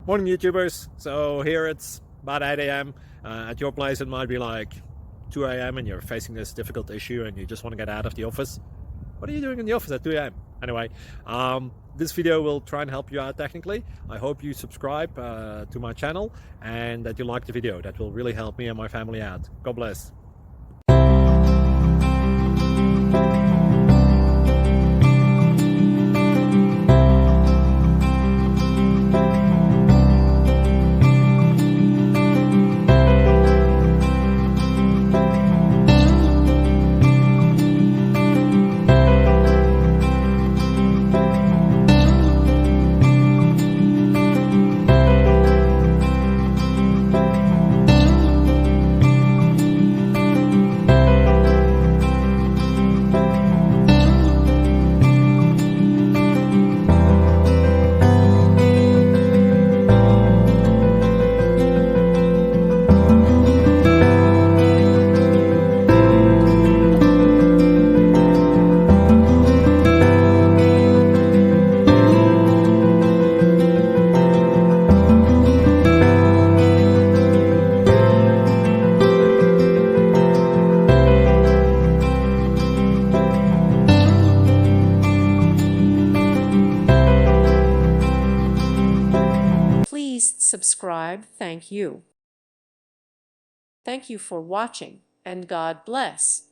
Morning YouTubers. So here it's about 8 a.m. At your place it might be like 2 a.m. and you're facing this difficult issue and you just want to get out of the office. What are you doing in the office at 2 a.m.? Anyway, this video will try and help you out technically. I hope you subscribe to my channel and that you like the video. That will really help me and my family out. God bless. Please subscribe. Thank you. Thank you for watching, and God bless.